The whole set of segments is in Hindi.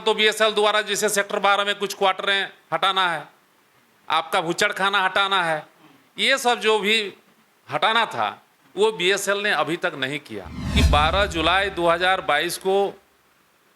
तो बीएसएल द्वारा जैसे सेक्टर 12 में कुछ क्वार्टरें हटाना है, आपका भुच्चड़ खाना हटाना है, ये सब जो भी हटाना था वो बीएसएल ने अभी तक नहीं किया। कि 12 जुलाई 2022 को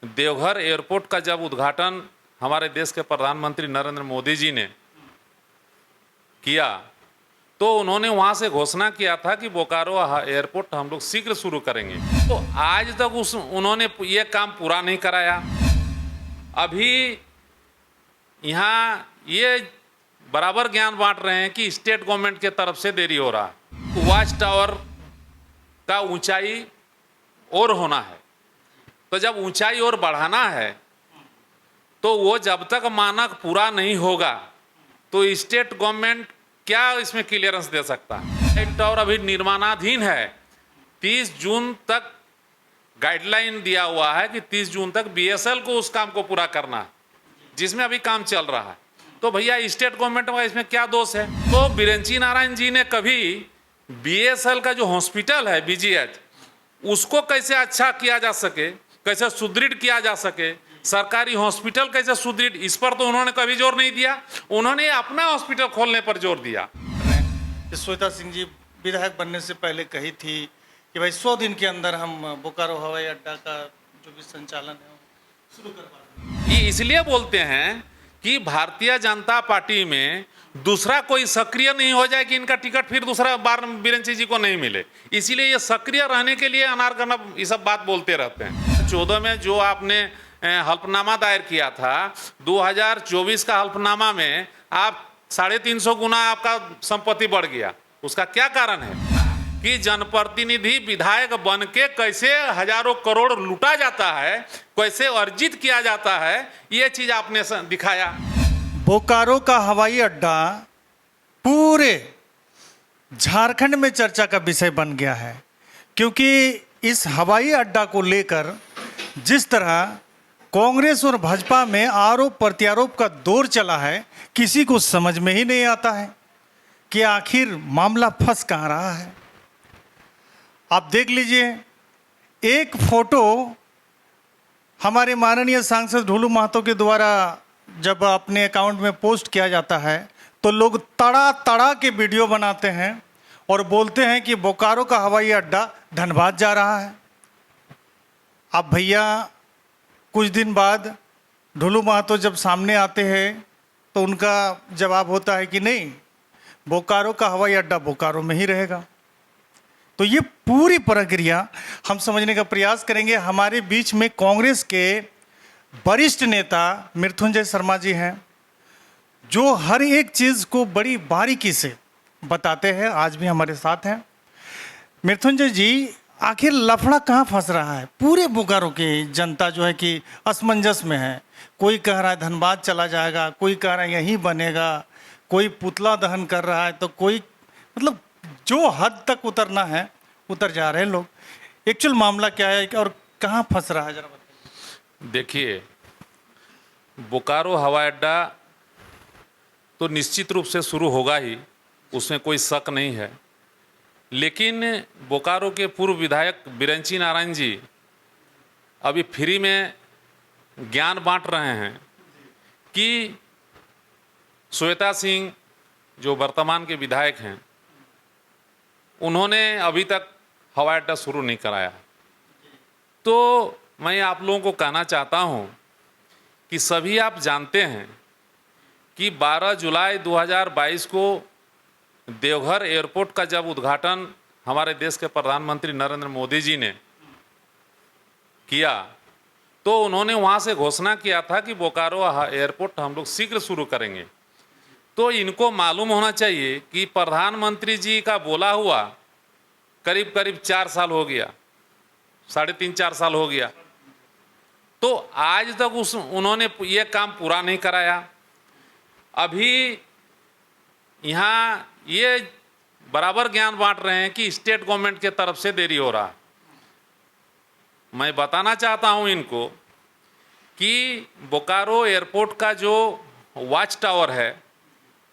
देवघर एयरपोर्ट का जब उद्घाटन हमारे देश के प्रधानमंत्री नरेंद्र मोदी जी ने किया तो उन्होंने वहां से घोषणा किया था कि बोकारो एयरपोर्ट हम लोग शीघ्र शुरू करेंगे। तो आज तक उन्होंने ये काम पूरा नहीं कराया। अभी यहाँ ये बराबर ज्ञान बांट रहे हैं कि स्टेट गवर्नमेंट के तरफ से देरी हो रहा है। वॉच टावर का ऊंचाई और होना है, तो जब ऊंचाई और बढ़ाना है तो वो जब तक मानक पूरा नहीं होगा तो स्टेट गवर्नमेंट क्या इसमें क्लियरेंस दे सकता है। टावर अभी निर्माणाधीन है। 30 जून तक गाइडलाइन दिया हुआ है कि 30 जून तक बीएसएल को उस काम को पूरा करना है, जिसमें अभी काम चल रहा है। तो भैया स्टेट गवर्नमेंट का इसमें क्या दोष है? तो बिरेंची नारायण जी ने कभी बीएसएल का जो हॉस्पिटल है बीजीएच, उसको कैसे अच्छा किया जा सके, कैसे सुदृढ़ किया जा सके, सरकारी हॉस्पिटल कैसे सुदृढ़, इस पर तो उन्होंने कभी जोर नहीं दिया। उन्होंने अपना हॉस्पिटल खोलने पर जोर दिया। श्वेता सिंह जी विधायक बनने से पहले कही थी कि भाई 100 दिन के अंदर हम बोकारो हवाई अड्डा का जो भी संचालन है वो शुरू कर पाएंगे। ये इसलिए बोलते हैं कि भारतीय जनता पार्टी में दूसरा कोई सक्रिय नहीं हो जाए कि इनका टिकट फिर दूसरा बार बिरेंची जी को नहीं मिले। इसीलिए ये सक्रिय रहने के लिए अनार करना ये सब बात बोलते रहते हैं। 14 में जो आपने हल्फनामा दायर किया था, 2024 का हल्फनामा में आप 350 गुना आपका संपत्ति बढ़ गया। उसका क्या कारण है? कि जनप्रतिनिधि विधायक बन के कैसे हजारों करोड़ लूटा जाता है, कैसे अर्जित किया जाता है, ये चीज आपने दिखाया। बोकारो का हवाई अड्डा पूरे झारखंड में चर्चा का विषय बन गया है, क्योंकि इस हवाई अड्डा को लेकर जिस तरह कांग्रेस और भाजपा में आरोप प्रत्यारोप का दौर चला है, किसी को समझ में ही नहीं आता है कि आखिर मामला फंस कहाँ रहा है। आप देख लीजिए, एक फोटो हमारे माननीय सांसद ढोलू महतो के द्वारा जब अपने अकाउंट में पोस्ट किया जाता है तो लोग तड़ा तड़ा के वीडियो बनाते हैं और बोलते हैं कि बोकारो का हवाई अड्डा धनबाद जा रहा है। अब भैया कुछ दिन बाद ढोलू महतो जब सामने आते हैं तो उनका जवाब होता है कि नहीं, बोकारो का हवाई अड्डा बोकारो में ही रहेगा। तो ये पूरी प्रक्रिया हम समझने का प्रयास करेंगे। हमारे बीच में कांग्रेस के वरिष्ठ नेता मृत्युंजय शर्मा जी हैं, जो हर एक चीज़ को बड़ी बारीकी से बताते हैं। आज भी हमारे साथ हैं। मृत्युंजय जी, आखिर लफड़ा कहाँ फंस रहा है? पूरे बोकारो की जनता जो है कि असमंजस में है। कोई कह रहा है धनबाद चला जाएगा, कोई कह रहा है यहीं बनेगा, कोई पुतला दहन कर रहा है, तो कोई मतलब जो हद तक उतरना है उतर जा रहे हैं लोग। एक्चुअल मामला क्या है और कहाँ फंस रहा है, जरा बताइए। देखिए, बोकारो हवाई अड्डा तो निश्चित रूप से शुरू होगा ही, उसमें कोई शक नहीं है। लेकिन बोकारो के पूर्व विधायक बिरेंची नारायण जी अभी फ्री में ज्ञान बांट रहे हैं कि श्वेता सिंह जो वर्तमान के विधायक हैं, उन्होंने अभी तक हवाई अड्डा शुरू नहीं कराया। तो मैं आप लोगों को कहना चाहता हूं कि सभी आप जानते हैं कि 12 जुलाई 2022 को देवघर एयरपोर्ट का जब उद्घाटन हमारे देश के प्रधानमंत्री नरेंद्र मोदी जी ने किया तो उन्होंने वहां से घोषणा किया था कि बोकारो एयरपोर्ट हम लोग शीघ्र शुरू करेंगे। तो इनको मालूम होना चाहिए कि प्रधानमंत्री जी का बोला हुआ करीब करीब 4 साल हो गया, 3.5-4 साल हो गया, तो आज तक उन्होंने ये काम पूरा नहीं कराया। अभी यहाँ ये बराबर ज्ञान बांट रहे हैं कि स्टेट गवर्नमेंट के तरफ से देरी हो रहा है। मैं बताना चाहता हूँ इनको कि बोकारो एयरपोर्ट का जो वॉच टावर है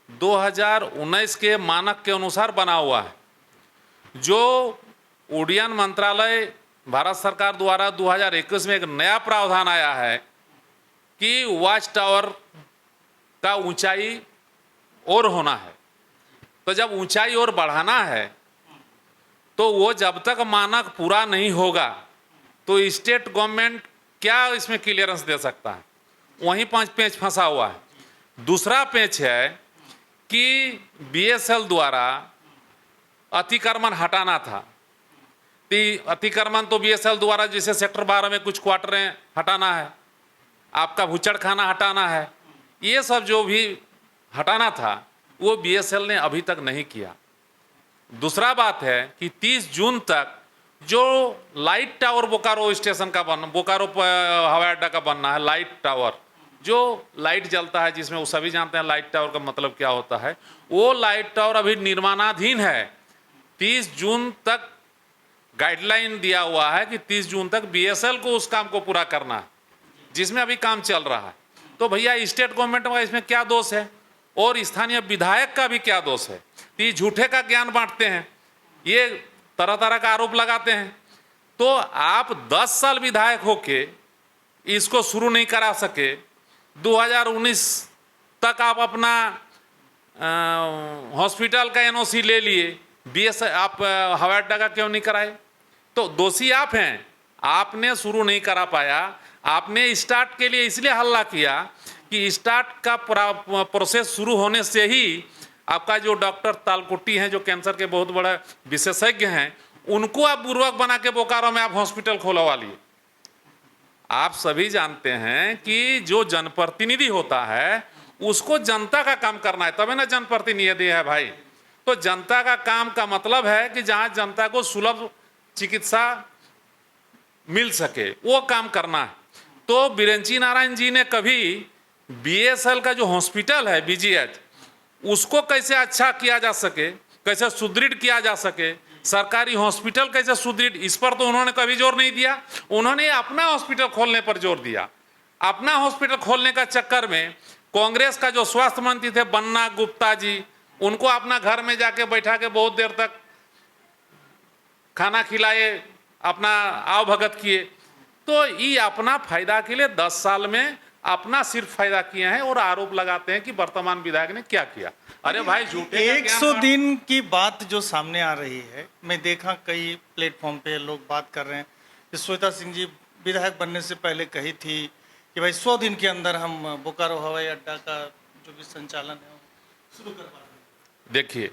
2019 के मानक के अनुसार बना हुआ है, जो उड्डयन मंत्रालय भारत सरकार द्वारा 2021 में एक नया प्रावधान आया है कि वॉच टावर का ऊंचाई और होना है। तो जब ऊंचाई और बढ़ाना है तो वो जब तक मानक पूरा नहीं होगा तो स्टेट गवर्नमेंट क्या इसमें क्लियरेंस दे सकता है? वहीं पेंच फंसा हुआ है। दूसरा पेंच है कि बीएसएल द्वारा अतिक्रमण हटाना था। अतिक्रमण तो बीएसएल द्वारा जैसे सेक्टर 12 में कुछ क्वार्टरें हटाना है, आपका भुचड़ खाना हटाना है, ये सब जो भी हटाना था वो बीएसएल ने अभी तक नहीं किया। दूसरा बात है कि 30 जून तक जो लाइट टावर बोकारो स्टेशन का बोकारो हवाई अड्डा का बनना है, लाइट टावर जो लाइट जलता है, जिसमें वो सभी जानते हैं लाइट टावर का मतलब क्या होता है, वो लाइट टावर अभी निर्माणाधीन है। 30 जून तक गाइडलाइन दिया हुआ है कि 30 जून तक बीएसएल को उस काम को पूरा करना है, जिसमें अभी काम चल रहा है। तो भैया स्टेट गवर्नमेंट का इसमें क्या दोष है और स्थानीय विधायक का भी क्या दोष है? तो ये झूठे का ज्ञान बांटते हैं, ये तरह तरह का आरोप लगाते हैं। तो आप 10 साल विधायक होके इसको शुरू नहीं करा सके, 2019 तक आप अपना हॉस्पिटल का एनओसी ले लिए, बीएस आप हवाई अड्डा का क्यों नहीं कराए? तो दोषी आप हैं, आपने शुरू नहीं करा पाया। आपने स्टार्ट के लिए इसलिए हल्ला किया कि स्टार्ट का प्रोसेस शुरू होने से ही आपका जो डॉक्टर तालकोटी हैं, जो कैंसर के बहुत बड़े विशेषज्ञ हैं, उनको आप बुर्बक बना के बोकारो में आप हॉस्पिटल खोलवा लिए। आप सभी जानते हैं कि जो जनप्रतिनिधि होता है उसको जनता का काम करना है, तभी ना जनप्रतिनिधि है भाई। तो जनता का काम का मतलब है कि जहां जनता को सुलभ चिकित्सा मिल सके वो काम करना है। तो बिरेंची नारायण जी ने कभी बीएसएल का जो हॉस्पिटल है बीजीएच, उसको कैसे अच्छा किया जा सके, कैसे सुदृढ़ किया जा सके, सरकारी हॉस्पिटल कैसे सुदृढ़, इस पर तो उन्होंने कभी जोर नहीं दिया। उन्होंने अपना हॉस्पिटल खोलने पर जोर दिया। अपना हॉस्पिटल खोलने का चक्कर में कांग्रेस का जो स्वास्थ्य मंत्री थे बन्ना गुप्ता जी, उनको अपना घर में जाके बैठा के बहुत देर तक खाना खिलाए, अपना आव भगत किए। तो ये अपना फायदा के लिए 10 साल में अपना सिर्फ फायदा किए हैं और आरोप लगाते हैं कि वर्तमान विधायक ने क्या किया। अरे भाई झूठे 100 दिन की बात जो सामने आ रही है, मैं देखा कई प्लेटफॉर्म पे लोग बात कर रहे हैं कि श्वेता सिंह जी विधायक बनने से पहले कही थी कि भाई 100 दिन के अंदर हम बोकारो हवाई अड्डा का जो भी संचालन है शुरू करवा रहे हैं। देखिए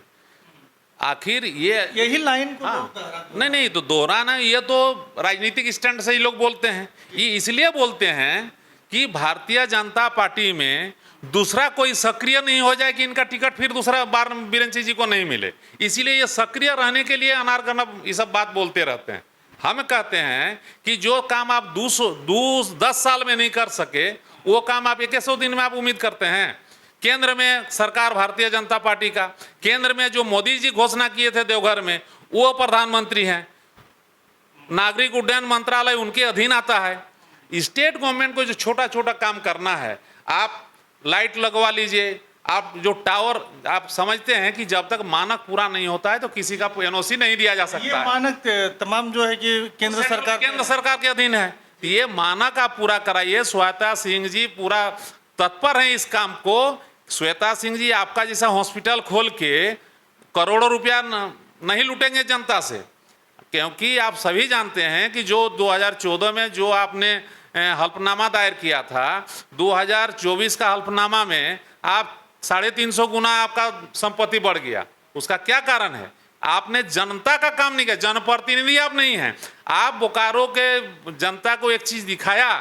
आखिर यही लाइन को नहीं तो दोहराना, ये तो राजनीतिक स्टैंड से ही लोग बोलते हैं। ये इसलिए बोलते हैं कि भारतीय जनता पार्टी में दूसरा कोई सक्रिय नहीं हो जाए कि इनका टिकट फिर दूसरा बार बिरेंची जी को नहीं मिले, इसीलिए ये सक्रिय रहने के लिए अनार करना ये सब बात बोलते रहते हैं। हम कहते हैं कि जो काम आप 10 साल में नहीं कर सके वो काम आप 100 दिन में आप उम्मीद करते हैं। केंद्र में सरकार भारतीय जनता पार्टी का, केंद्र में जो मोदी जी घोषणा किए थे देवघर में, वो प्रधानमंत्री हैं। नागरिक उड्डयन मंत्रालय उनके अधीन आता है। स्टेट गवर्नमेंट को जो छोटा छोटा काम करना है, आप लाइट लगवा लीजिए, आप जो टावर, आप समझते हैं कि जब तक मानक पूरा नहीं होता है तो किसी का एनओसी नहीं दिया जा सकता ये है। मानक तमाम जो है कि केंद्र सरकार के अधीन है। ये मानक आप पूरा कराइए। श्वेता सिंह जी पूरा तत्पर हैं इस काम को। श्वेता सिंह जी आपका जैसा हॉस्पिटल खोल के करोड़ों रुपया नहीं लूटेंगे जनता से, क्योंकि आप सभी जानते हैं कि जो 2014 में जो आपने हल्फनामा दायर किया था, 2024 का हल्फनामा में आप 350 गुना आपका संपत्ति बढ़ गया। उसका क्या कारण है? आपने जनता का काम नहीं किया। जनप्रतिनिधि आप नहीं हैं। आप बोकारो के जनता को एक चीज दिखाया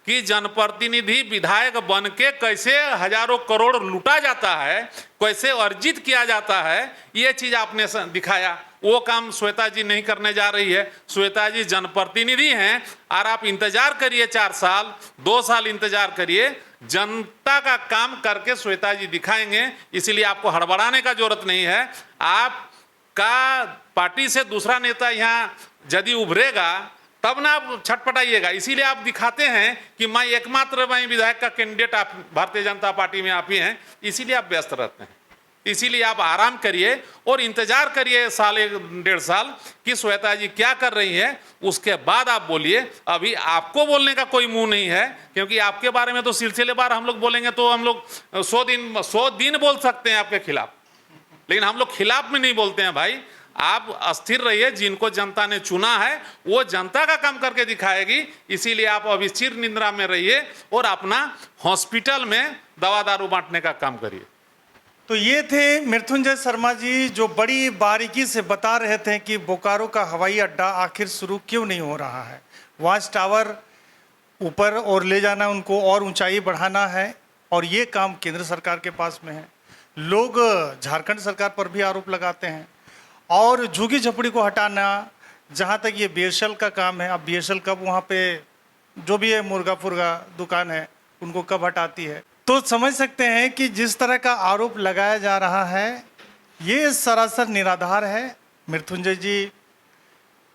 कि जनप्रतिनिधि विधायक बन के कैसे हजारों करोड़ लूटा जाता है, कैसे अर्जित किया जाता है, ये चीज आपने दिखाया। वो काम श्वेता जी नहीं करने जा रही है। श्वेता जी जनप्रतिनिधि हैं और आप इंतजार करिए 4 साल 2 साल इंतजार करिए, जनता का काम करके श्वेता जी दिखाएंगे। इसीलिए आपको हड़बड़ाने का जरूरत नहीं है। आपका पार्टी से दूसरा नेता यहाँ यदि उभरेगा तब ना आप छटपटाइएगा। इसीलिए आप दिखाते हैं कि मैं एकमात्र विधायक का कैंडिडेट आप भारतीय जनता पार्टी में आप ही हैं, इसीलिए आप व्यस्त रहते हैं। इसीलिए आप आराम करिए और इंतजार करिए साल 1-1.5 साल कि श्वेता जी क्या कर रही है, उसके बाद आप बोलिए। अभी आपको बोलने का कोई मुंह नहीं है, क्योंकि आपके बारे में तो सिलसिलेवार हम लोग बोलेंगे तो हम लोग 100 दिन बोल सकते हैं आपके खिलाफ, लेकिन हम लोग खिलाफ में नहीं बोलते हैं भाई। आप अस्थिर रहिए, जिनको जनता ने चुना है वो जनता का काम करके दिखाएगी, इसीलिए आप अभी चिर निद्रा में रहिए और अपना हॉस्पिटल में दवा दारू बांटने का काम करिए। तो ये थे मृत्युंजय शर्मा जी, जो बड़ी बारीकी से बता रहे थे कि बोकारो का हवाई अड्डा आखिर शुरू क्यों नहीं हो रहा है। वॉच टावर ऊपर और ले जाना, उनको और ऊंचाई बढ़ाना है, और ये काम केंद्र सरकार के पास में है। लोग झारखंड सरकार पर भी आरोप लगाते हैं, और झुग्गी झोपड़ी को हटाना, जहाँ तक ये बीएसएल का काम है, अब बीएसएल कब वहाँ पे जो भी है मुर्गा फुर्गा दुकान है उनको कब हटाती है। तो समझ सकते हैं कि जिस तरह का आरोप लगाया जा रहा है ये सरासर निराधार है। मृत्युंजय जी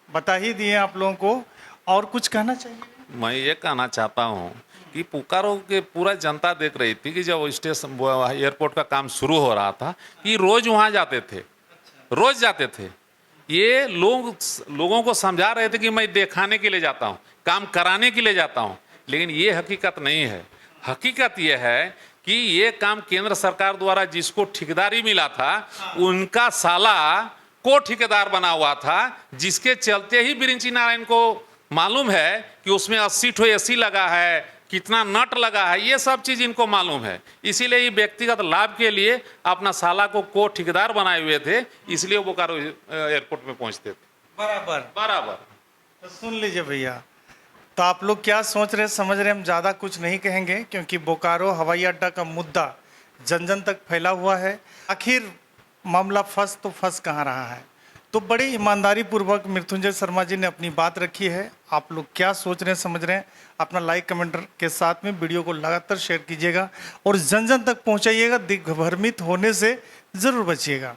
बता ही दिए आप लोगों को, और कुछ कहना चाहिए? मैं ये कहना चाहता हूँ कि बोकारो के पूरा जनता देख रही थी कि जब स्टेशन एयरपोर्ट का काम शुरू हो रहा था कि रोज वहाँ जाते थे, रोज जाते थे। ये लोगों को समझा रहे थे कि मैं दिखाने के लिए जाता हूँ, काम कराने के लिए जाता हूँ, लेकिन ये हकीकत नहीं है। हकीकत ये है कि ये काम केंद्र सरकार द्वारा जिसको ठेकेदारी मिला था उनका साला को ठेकेदार बना हुआ था, जिसके चलते ही बिरिंची नारायण को मालूम है कि उसमें 80 ठो एसी लगा है, कितना नट लगा है, ये सब चीज इनको मालूम है। इसीलिए ये व्यक्तिगत लाभ के लिए अपना साला को ठेकेदार बनाए हुए थे, इसलिए वो बोकारो एयरपोर्ट में पहुंचते थे। बराबर। तो सुन लीजिए भैया, तो आप लोग क्या सोच रहे समझ रहे, हम ज़्यादा कुछ नहीं कहेंगे, क्योंकि बोकारो हवाई अड्डा का मुद्दा जन जन तक फैला हुआ है। आखिर मामला फंस तो फंस कहाँ रहा है। तो बड़ी ईमानदारी पूर्वक मृत्युंजय शर्मा जी ने अपनी बात रखी है। आप लोग क्या सोच रहे हैं समझ रहे हैं, अपना लाइक कमेंट के साथ में वीडियो को लगातार शेयर कीजिएगा और जन जन तक पहुँचाइएगा। दिग्भ्रमित होने से ज़रूर बचिएगा।